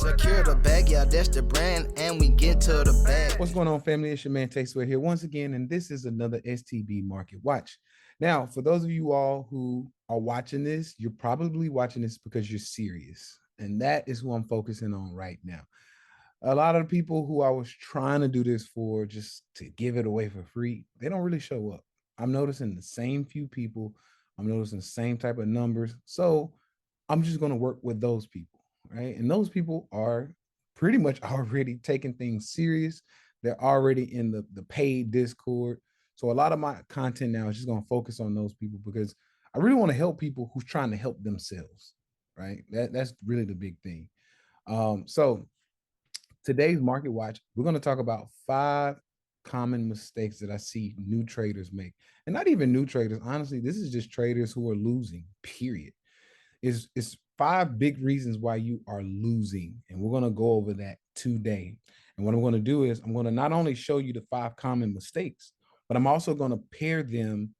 Secure the bag, yeah, that's the brand, and we get to the bag. What's going on, family? It's your man Tasteware here once again, and this is another STB Market Watch. Now, for those of you all who are watching this, you're probably watching this because you're serious, and that is who I'm focusing on right now. A lot of the people who I was trying to do this for just to give it away for free, they don't really show up. I'm noticing the same few people. I'm noticing the same type of numbers. So I'm just going to work with those people, right? And those people are pretty much already taking things serious. They're already in the paid Discord. So a lot of my content now is just going to focus on those people because I really want to help people who's trying to help themselves, right? That's really the big thing. So today's Market Watch, we're going to talk about 5 common mistakes that I see new traders make. And not even new traders. Honestly, this is just traders who are losing, period. It's 5 big reasons why you are losing. And we're going to go over that today. And what I'm going to do is I'm going to not only show you the 5 common mistakes, but I'm also going to pair them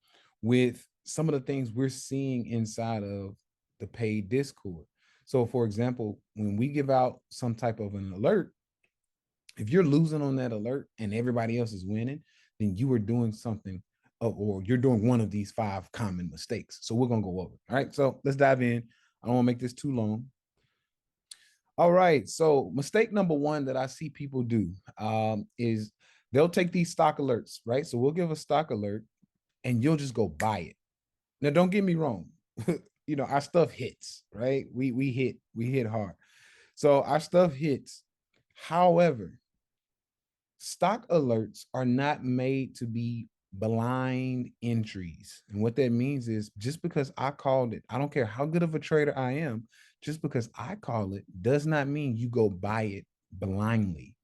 with some of the things we're seeing inside of the paid Discord. So, for example, when we give out some type of an alert, if you're losing on that alert and everybody else is winning, then you are doing something or you're doing one of these 5 common mistakes. So we're going to go over. All right. So let's dive in. I don't want to make this too long. All right. So mistake number 1 that I see people do is they'll take these stock alerts, right? So we'll give a stock alert and you'll just go buy it. Now, don't get me wrong. Our stuff hits, right? We hit hard. So our stuff hits. However, stock alerts are not made to be blind entries. And what that means is just because I called it, I don't care how good of a trader I am, just because I call it does not mean you go buy it blindly.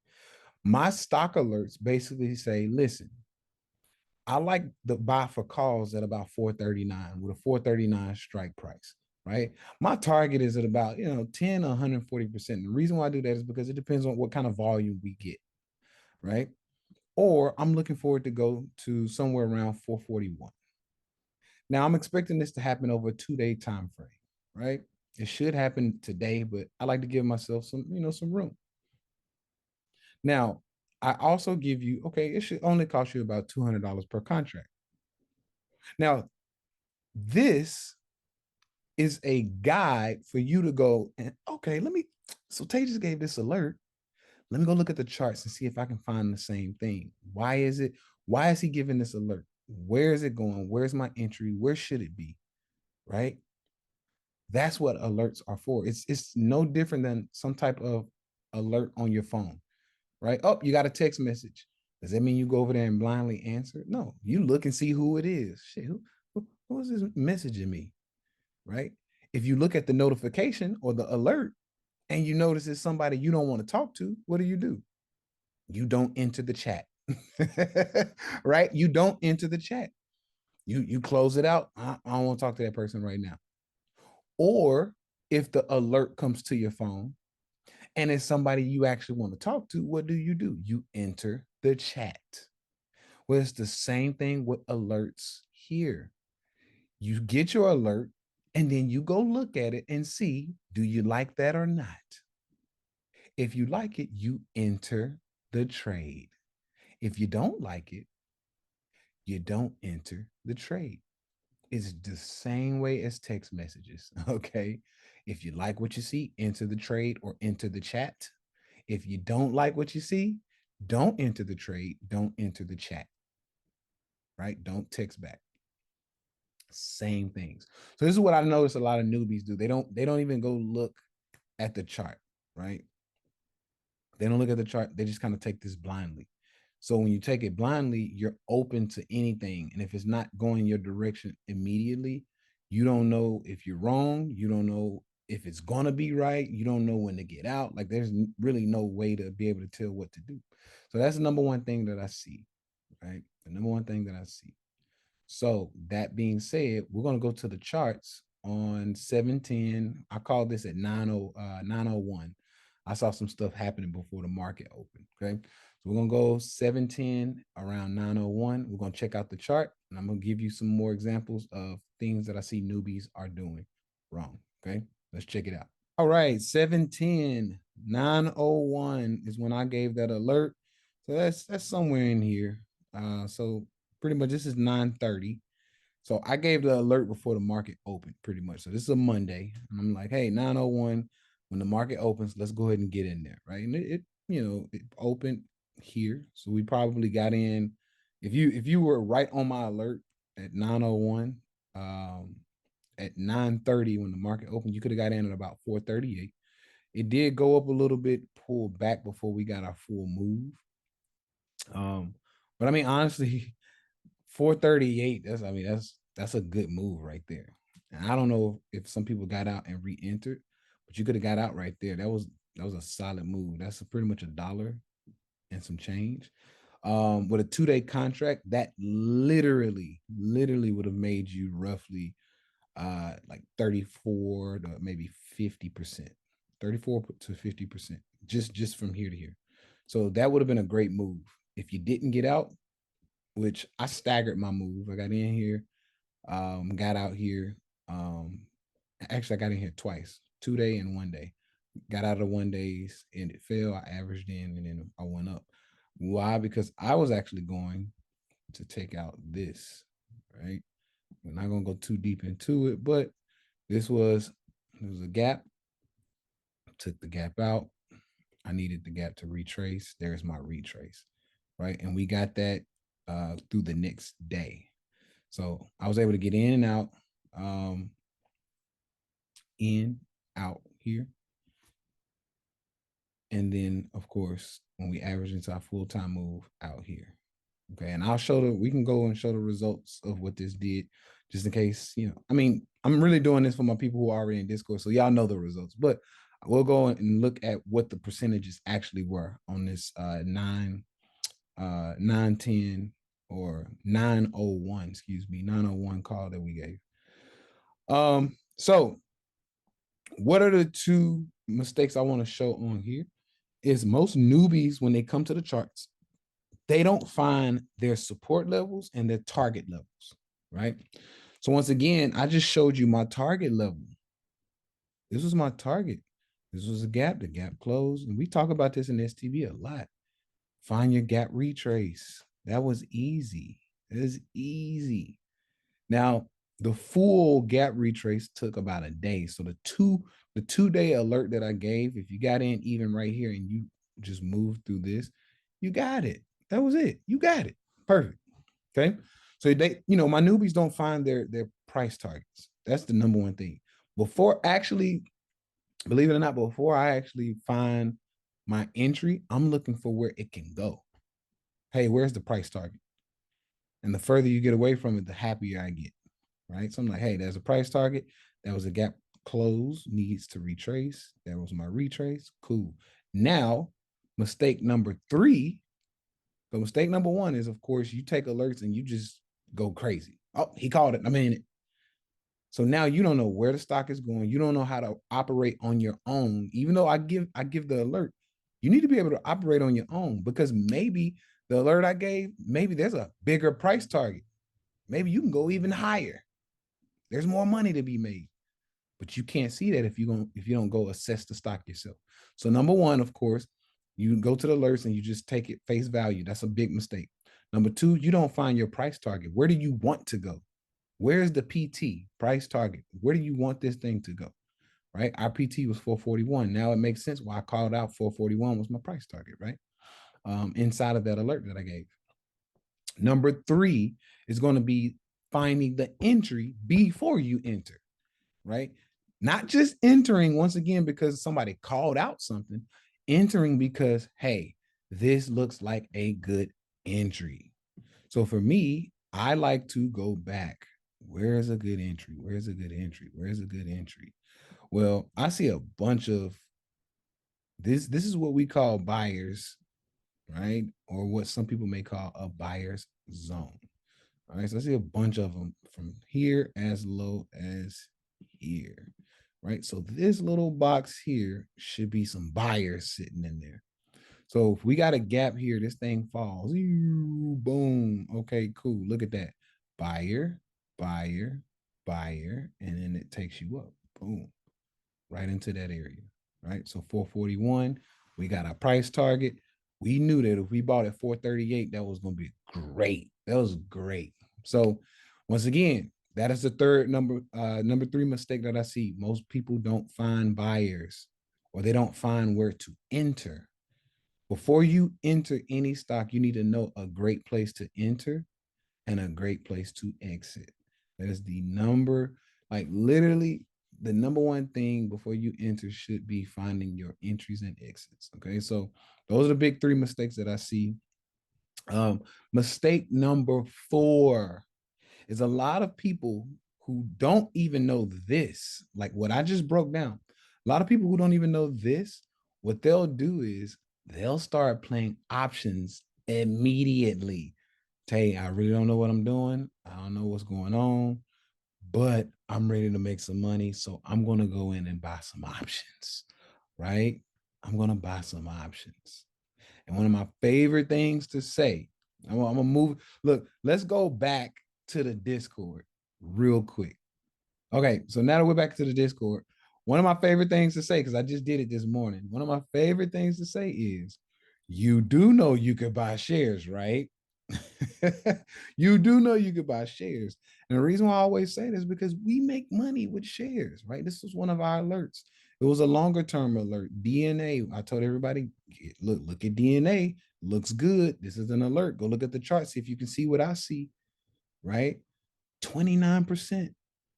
My stock alerts basically say, listen, I like the buy for calls at about 439 with a 439 strike price, right? My target is at about, 10 or 140%. The reason why I do that is because it depends on what kind of volume we get, right? Or I'm looking forward to go to somewhere around 441. Now I'm expecting this to happen over a 2-day time frame, right? It should happen today, but I like to give myself some room. Now, I also give you, okay, it should only cost you about $200 per contract. Now, this is a guide for you to go and, okay, so Tay just gave this alert. Let me go look at the charts and see if I can find the same thing. Why is he giving this alert? Where is it going? Where's my entry? Where should it be? Right? That's what alerts are for. It's no different than some type of alert on your phone, right? Oh, you got a text message. Does that mean you go over there and blindly answer? No, you look and see who it is. Shit, who is this messaging me? Right? If you look at the notification or the alert and you notice it's somebody you don't want to talk to, what do? You don't enter the chat. Right? You don't enter the chat. You close it out. I don't want to talk to that person right now. Or if the alert comes to your phone and it's somebody you actually want to talk to, what do? You enter the chat. Well, it's the same thing with alerts here. You get your alert and then you go look at it and see, do you like that or not? If you like it, you enter the trade. If you don't like it, you don't enter the trade. It's the same way as text messages. Okay. If you like what you see, enter the trade or enter the chat. If you don't like what you see, don't enter the trade, don't enter the chat. Right? Don't text back. Same things. So this is what I notice a lot of newbies do. They don't even go look at the chart, right? They don't look at the chart. They just kind of take this blindly. So when you take it blindly, you're open to anything. And if it's not going your direction immediately, you don't know if you're wrong. You don't know if it's going to be right. You don't know when to get out. Like there's really no way to be able to tell what to do. So that's the number one thing that I see, right? The number one thing that I see. So that being said, we're going to go to the charts on 710. I call this at 901. I saw some stuff happening before the market opened. Okay. So we're going to go 710 around 901. We're going to check out the chart and I'm going to give you some more examples of things that I see newbies are doing wrong. Okay. Let's check it out. All right. 710 9:01 is when I gave that alert. So that's somewhere in here. So pretty much this is 9:30. So I gave the alert before the market opened, pretty much. So this is a Monday, and I'm like, hey, 9:01, when the market opens, let's go ahead and get in there, right? And it opened here, so we probably got in. If you were right on my alert at 9:01, at 9:30 when the market opened, you could have got in at about 4:38. It did go up a little bit, pull back before we got our full move. But I mean, honestly, 438, that's a good move right there. And I don't know if some people got out and re-entered, but you could have got out right there. That was a solid move. That's pretty much $1 and some change. With a 2-day contract, that literally would have made you roughly like 34 to maybe 50%. 34 to 50%, just from here to here. So that would have been a great move. If you didn't get out, which I staggered my move. I got in here, got out here. Actually, I got in here twice, 2-day and 1-day. Got out of 1 days and it fell. I averaged in and then I went up. Why? Because I was actually going to take out this, right? We're not gonna go too deep into it, but this was a gap. Took the gap out. I needed the gap to retrace. There's my retrace, right? And we got that through the next day. So I was able to get in and out, in, out here. And then, of course, when we average into our full-time move, out here. Okay, and we can go and show the results of what this did, just in case, I mean, I'm really doing this for my people who are already in Discord, so y'all know the results, but we'll go and look at what the percentages actually were on this 910 or 901, excuse me, 901 call that we gave. So what are the two mistakes I want to show on here is most newbies, when they come to the charts, they don't find their support levels and their target levels, right? So once again, I just showed you my target level. This was my target. This was a gap. The gap closed. And we talk about this in STB a lot. Find your gap retrace. That was easy. It is easy. Now, the full gap retrace took about a day. So the 2-day alert that I gave, if you got in even right here and you just moved through this, you got it. That was it. You got it. Perfect. Okay. So my newbies don't find their price targets. That's the number one thing. Before actually, believe it or not, before I actually find my entry, I'm looking for where it can go. Hey, where's the price target? And the further you get away from it, the happier I get. Right. So I'm like, hey, there's a price target. That was a gap close, needs to retrace. That was my retrace. Cool. Now, mistake number 3. So mistake number 1 is, of course, you take alerts and you just go crazy. Oh, he called it. I'm in it. So now you don't know where the stock is going. You don't know how to operate on your own. Even though I give the alert, you need to be able to operate on your own, because maybe the alert I gave, maybe there's a bigger price target. Maybe you can go even higher. There's more money to be made. But you can't see that if you don't go assess the stock yourself. So number 1, of course, you go to the alerts and you just take it face value. That's a big mistake. Number 2, you don't find your price target. Where do you want to go? Where's the PT, price target? Where do you want this thing to go? Right? Our PT was 441. Now it makes sense why I called out 441 was my price target, right? Inside of that alert that I gave. Number 3 is going to be finding the entry before you enter, right? Not just entering once again because somebody called out something, entering because, hey, this looks like a good entry. So for me, I like to go back. Where's a good entry? Where's a good entry? Where's a good entry? Well, I see a bunch of this. This is what we call buyers, right? Or what some people may call a buyer's zone. All right. So I see a bunch of them from here as low as here, right? So this little box here should be some buyers sitting in there. So if we got a gap here, this thing falls. Boom. Okay, cool. Look at that. Buyer, buyer, buyer, and then it takes you up. Boom. Right into that area. right? So 441, we got our price target. We knew that if we bought at 438, that was going to be great. That was great. So once again, that is the third number three mistake that I see. Most people don't find buyers, or they don't find where to enter. Before you enter any stock, you need to know a great place to enter and a great place to exit. That is the number, like literally the number one thing before you enter should be finding your entries and exits. Okay. So those are the big three mistakes that I see. Mistake number four is a lot of people who don't even know this, like what I just broke down. A lot of people who don't even know this, what they'll do is they'll start playing options immediately. Hey, I really don't know what I'm doing. I don't know what's going on, but I'm ready to make some money. So I'm going to go in and buy some options, right? I'm going to buy some options. And one of my favorite things to say, I'm going to move. Look, let's go back to the Discord real quick. Okay, so now that we're back to the Discord, one of my favorite things to say, because I just did it this morning, one of my favorite things to say is, you do know you could buy shares, right? You do know you could buy shares. And the reason why I always say this is because we make money with shares, right? This was one of our alerts. It was a longer term alert. DNA. I told everybody, look at DNA. Looks good. This is an alert. Go look at the chart. See if you can see what I see, right? 29%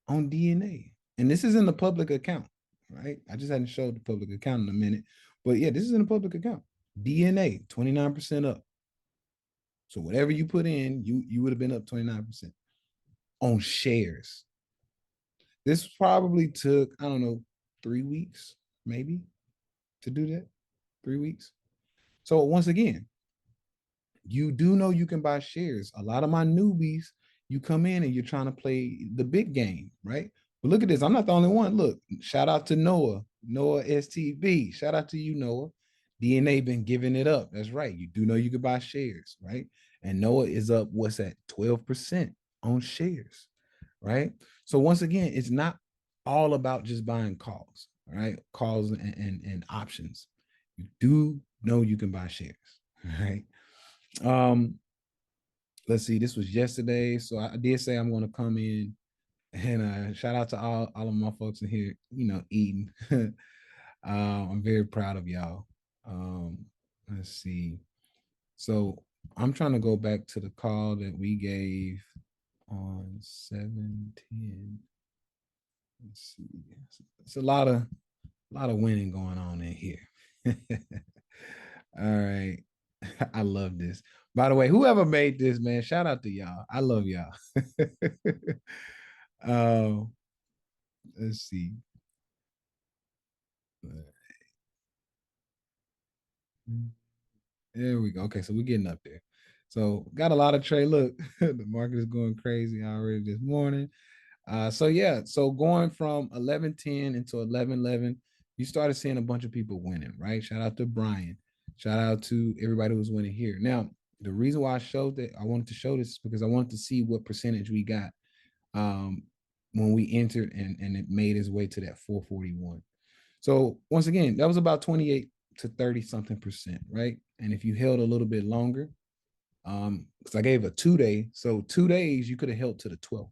on DNA. And this is in the public account, right? I just hadn't showed the public account in a minute. But yeah, this is in the public account. DNA, 29% up. So whatever you put in, you would have been up 29% on shares. This probably took, I don't know, 3 weeks, maybe, to do that. 3 weeks. So once again, you do know you can buy shares. A lot of my newbies, you come in and you're trying to play the big game, right? But look at this. I'm not the only one. Look, shout out to Noah STB. Shout out to you, Noah. DNA been giving it up. That's right. You do know you can buy shares, right? And Noah is up, what's that, 12% on shares, right? So once again, it's not all about just buying calls, right? Calls and options. You do know you can buy shares, right? Um, let's see, this was yesterday. So I did say I'm going to come in and shout out to all of my folks in here, eating. I'm very proud of y'all. Let's see. So I'm trying to go back to the call that we gave on 710. Let's see. It's a lot of winning going on in here. All right. I love this. By the way, whoever made this, man, shout out to y'all. I love y'all. um, let's see. There we go. Okay, so we're getting up there. So got a lot of trade. Look, the market is going crazy already this morning. So yeah, so going from 11:10 into 11:11, you started seeing a bunch of people winning, right? Shout out to Brian. Shout out to everybody who's winning here. Now, the reason why I wanted to show this is because I wanted to see what percentage we got um, when we entered and it made its way to that 441. So once again, that was about 28 to 30 something percent, right? And if you held a little bit longer, because I gave a 2 day, so 2 days you could have held to the 12th.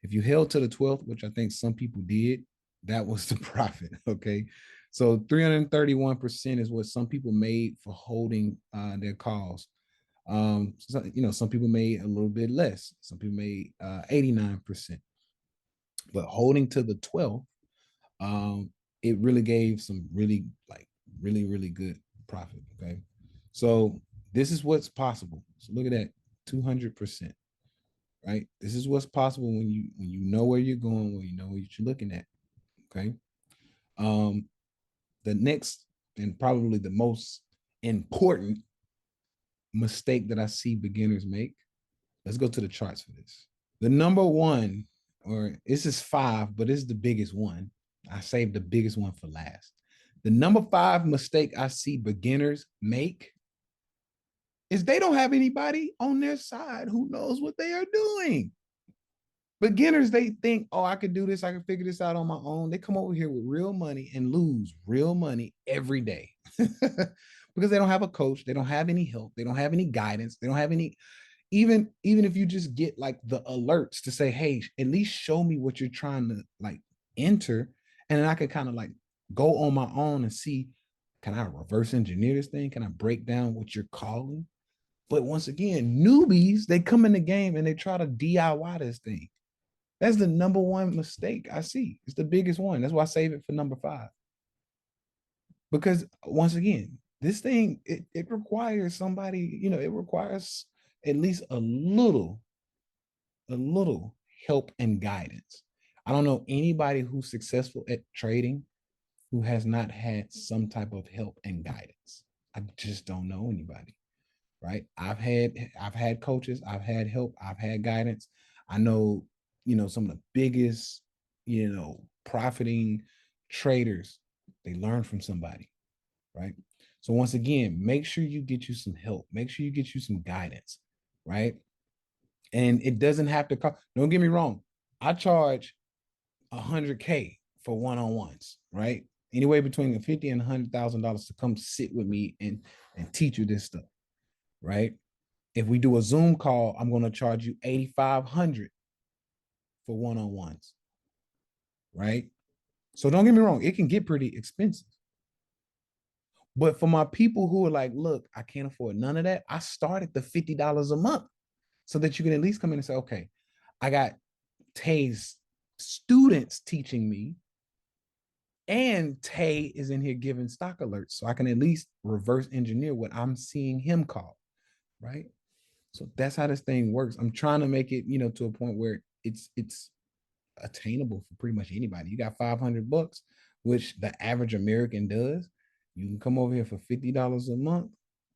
If you held to the 12th, which I think some people did, that was the profit. Okay. So 331% is what some people made for holding their calls. So, some people made a little bit less. Some people made 89%. But holding to the 12th, it really gave some really good profit. Okay. So this is what's possible. So look at that, 200%. Right. This is what's possible when you know where you're going, when you know what you're looking at. Okay. Um, the next and probably the most important mistake that I see beginners make. Let's go to the charts for this. The number one, or this is five, but it's the biggest one. I saved the biggest one for last. The number five mistake I see beginners make is they don't have anybody on their side who knows what they are doing. Beginners, they think, oh, I could do this, I can figure this out on my own. They come over here with real money and lose real money every day because they don't have a coach, they don't have any help, they don't have any guidance, they don't have any, even if you just get like the alerts to say, hey, at least show me what you're trying to like enter, and then I could kind of like go on my own and see, can I reverse engineer this thing? Can I break down what you're calling? But once again, newbies, they come in the game and they try to DIY this thing. That's the number one mistake I see. It's the biggest one. That's why I save it for number 5. Because once again, this thing, it requires somebody, it requires at least a little help and guidance. I don't know anybody who's successful at trading who has not had some type of help and guidance. I just don't know anybody, right? I've had coaches, I've had help, I've had guidance. I know, some of the biggest, profiting traders, they learn from somebody, right? So once again, make sure you get you some help. Make sure you get you some guidance, right? And it doesn't have to cost. Don't get me wrong. I charge 100K for one-on-ones, right? Anywhere between $50 and $100,000 to come sit with me and teach you this stuff, right? If we do a Zoom call, I'm going to charge you 8,500 for one-on-ones, right? So don't get me wrong, it can get pretty expensive. But for my people who are like, look, I can't afford none of that, I start at the $50 a month so that you can at least come in and say, okay, I got Tay's students teaching me, and Tay is in here giving stock alerts, so I can at least reverse engineer what I'm seeing him call, right? So that's how this thing works. I'm trying to make it, to a point where it's attainable for pretty much anybody. You got $500, which the average American does. You can come over here for $50 a month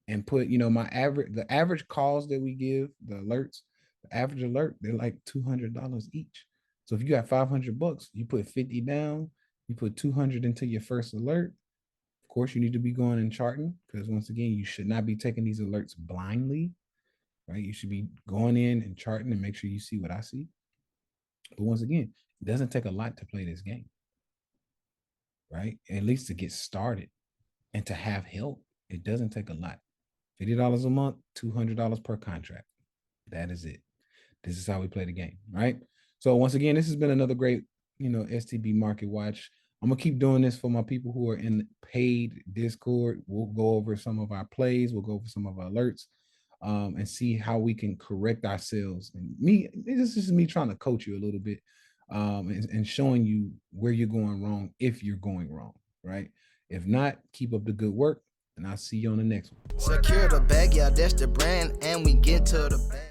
and put, the average calls that we give, the alerts, the average alert, they're like $200 each. So if you got $500, you put 50 down, you put 200 into your first alert. Of course, you need to be going and charting, because once again, you should not be taking these alerts blindly, right? You should be going in and charting and make sure you see what I see. But once again, it doesn't take a lot to play this game, right? At least to get started and to have help, it doesn't take a lot. $50 a month, $200 per contract. That is it. This is how we play the game, right? So once again, this has been another great, STB Market Watch. I'm gonna keep doing this for my people who are in paid Discord. We'll go over some of our plays. We'll go over some of our alerts, and see how we can correct ourselves. And this is me trying to coach you a little bit, and showing you where you're going wrong if you're going wrong, right? If not, keep up the good work, and I'll see you on the next one. Secure the bag, yeah, that's the brand, and we get to the bag.